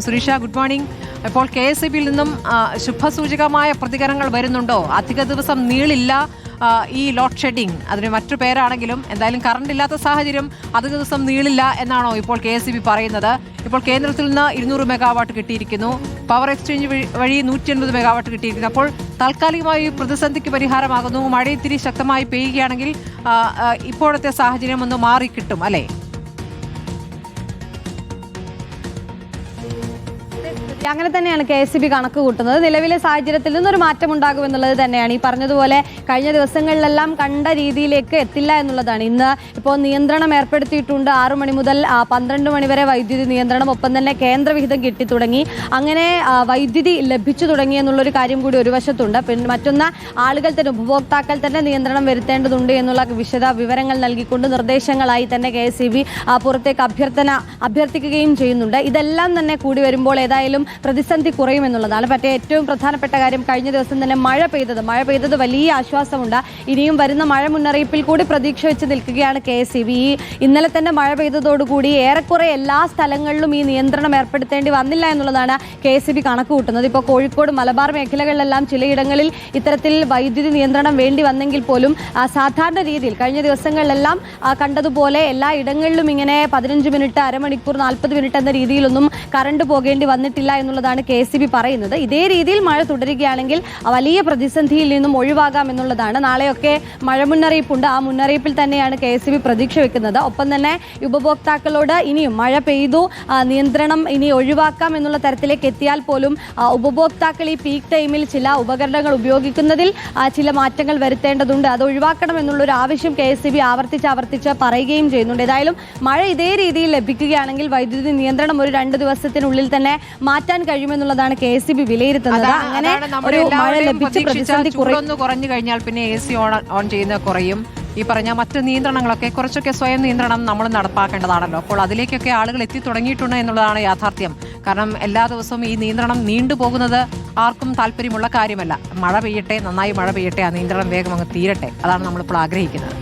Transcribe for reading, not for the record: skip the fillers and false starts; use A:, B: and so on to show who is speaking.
A: സുരീഷ, good morning. ഇപ്പോൾ KSEBയിൽ നിന്നും ശുഭസൂചകമായ പ്രതികരണങ്ങൾ വരുന്നുണ്ടോ? അധിക ദിവസം നീളില്ല ഈ ലോഡ് ഷെഡിംഗ്, അതിന് മറ്റു പേരാണെങ്കിലും എന്തായാലും കറണ്ട് ഇല്ലാത്ത സാഹചര്യം അധിക ദിവസം നീളില്ല എന്നാണോ ഇപ്പോൾ KSEB പറയുന്നത്? ഇപ്പോൾ കേന്ദ്രത്തിൽ നിന്ന് 200 മെഗാവാട്ട് കിട്ടിയിരിക്കുന്നു, പവർ എക്സ്ചേഞ്ച് വഴി 180 മെഗാവാട്ട് കിട്ടിയിരിക്കുന്നു. അപ്പോൾ താൽക്കാലികമായി പ്രതിസന്ധിക്ക് പരിഹാരമാകുന്നു. മഴ ഇത്തിരി ശക്തമായി പെയ്യുകയാണെങ്കിൽ ഇപ്പോഴത്തെ സാഹചര്യം ഒന്ന് മാറിക്കിട്ടും അല്ലേ?
B: അങ്ങനെ തന്നെയാണ് KSEB കണക്ക് കൂട്ടുന്നത്. നിലവിലെ സാഹചര്യത്തിൽ നിന്നൊരു മാറ്റം ഉണ്ടാകുമെന്നുള്ളത് തന്നെയാണ്. ഈ പറഞ്ഞതുപോലെ കഴിഞ്ഞ ദിവസങ്ങളിലെല്ലാം കണ്ട രീതിയിലേക്ക് എത്തില്ല എന്നുള്ളതാണ്. ഇന്ന് ഇപ്പോൾ നിയന്ത്രണം ഏർപ്പെടുത്തിയിട്ടുണ്ട്. 6 മണി മുതൽ 12 മണി വരെ വൈദ്യുതി നിയന്ത്രണം, ഒപ്പം തന്നെ കേന്ദ്രവിഹിതം കിട്ടിത്തുടങ്ങി. അങ്ങനെ വൈദ്യുതി ലഭിച്ചു തുടങ്ങി എന്നുള്ളൊരു കാര്യം കൂടി ഒരു വശത്തുണ്ട്. പിന്നെ മറ്റൊന്ന്, ആളുകൾ തന്നെ, ഉപഭോക്താക്കൾ തന്നെ നിയന്ത്രണം വരുത്തേണ്ടതുണ്ട് എന്നുള്ള വിശദ വിവരങ്ങൾ നൽകിക്കൊണ്ട് നിർദ്ദേശങ്ങളായി തന്നെ KSEB പുറത്തേക്ക് അഭ്യർത്ഥിക്കുകയും ചെയ്യുന്നുണ്ട്. ഇതെല്ലാം തന്നെ കൂടി വരുമ്പോൾ ഏതായാലും പ്രതിസന്ധി കുറയുമെന്നുള്ളതാണ്. പക്ഷേ ഏറ്റവും പ്രധാനപ്പെട്ട കാര്യം, കഴിഞ്ഞ ദിവസം തന്നെ മഴ പെയ്തത് വലിയ ആശ്വാസമുണ്ട്. ഇനിയും വരുന്ന മഴ മുന്നറിയിപ്പിൽ കൂടി പ്രതീക്ഷ വെച്ച് നിൽക്കുകയാണ് KSEB. ഇന്നലെ തന്നെ മഴ പെയ്തതോടുകൂടി ഏറെക്കുറെ എല്ലാ സ്ഥലങ്ങളിലും ഈ നിയന്ത്രണം ഏർപ്പെടുത്തേണ്ടി വന്നില്ല എന്നുള്ളതാണ് KSEB കണക്ക് കൂട്ടുന്നത്. ഇപ്പോൾ കോഴിക്കോട്, മലബാർ മേഖലകളിലെല്ലാം ചിലയിടങ്ങളിൽ ഇത്തരത്തിൽ വൈദ്യുതി നിയന്ത്രണം വേണ്ടി വന്നെങ്കിൽ പോലും സാധാരണ രീതിയിൽ കഴിഞ്ഞ ദിവസങ്ങളിലെല്ലാം കണ്ടതുപോലെ എല്ലാ ഇടങ്ങളിലും ഇങ്ങനെ 15 മിനിറ്റ്, അരമണിക്കൂർ, 40 മിനിറ്റ് എന്ന രീതിയിലൊന്നും കറണ്ട് പോകേണ്ടി വന്നിട്ടില്ല എന്നുള്ളതാണ് KSEB പറയുന്നത്. ഇതേ രീതിയിൽ മഴ തുടരുകയാണെങ്കിൽ വലിയ പ്രതിസന്ധിയിൽ നിന്നും ഒഴിവാകാം എന്നുള്ളതാണ്. നാളെയൊക്കെ മഴ മുന്നറിയിപ്പുണ്ട്. ആ മുന്നറിയിപ്പിൽ തന്നെയാണ് KSEB പ്രതീക്ഷ വെക്കുന്നത്. ഒപ്പം തന്നെ ഉപഭോക്താക്കളോട് ഇനിയും മഴ പെയ്തു, നിയന്ത്രണം ഇനി ഒഴിവാക്കാം എന്നുള്ള തരത്തിലേക്ക് എത്തിയാൽ പോലും ഉപഭോക്താക്കൾ ഈ പീക്ക് ടൈമിൽ ചില ഉപകരണങ്ങൾ ഉപയോഗിക്കുന്നതിൽ ചില മാറ്റങ്ങൾ വരുത്തേണ്ടതുണ്ട്. അത് ഒഴിവാക്കണം എന്നുള്ളൊരു ആവശ്യം KSEB ആവർത്തിച്ച് പറയുകയും ചെയ്യുന്നുണ്ട്. ഏതായാലും മഴ ഇതേ രീതിയിൽ ലഭിക്കുകയാണെങ്കിൽ വൈദ്യുതി നിയന്ത്രണം ഒരു 2 ദിവസത്തിനുള്ളിൽ തന്നെ മാറ്റാൻ കഴിയുമെന്നുള്ളതാണ് KSEB വിലയിരുത്തുന്നത്. അങ്ങനെ ഒരു മഴ ലഭിച്ച പ്രതിസന്ധി
A: കുറഞ്ഞു കഴിഞ്ഞാൽ പിന്നെ AC ഓൺ ചെയ്യുന്നത് കുറയും. ഈ പറഞ്ഞ മറ്റ് നിയന്ത്രണങ്ങളൊക്കെ കുറച്ചൊക്കെ സ്വയം നിയന്ത്രണം നമ്മൾ നടപ്പാക്കേണ്ടതാണല്ലോ. അപ്പോൾ അതിലേക്കൊക്കെ ആളുകൾ എത്തി തുടങ്ങിയിട്ടുണ്ട് എന്നുള്ളതാണ് യാഥാർത്ഥ്യം. കാരണം എല്ലാ ദിവസവും ഈ നിയന്ത്രണം നീണ്ടുപോകുന്നത് ആർക്കും താല്പര്യമുള്ള കാര്യമല്ല. മഴ പെയ്യട്ടെ, നന്നായി മഴ പെയ്യട്ടെ, ആ നിയന്ത്രണം വേഗം അങ്ങ് തീരട്ടെ, അതാണ് നമ്മളിപ്പോൾ ആഗ്രഹിക്കുന്നത്.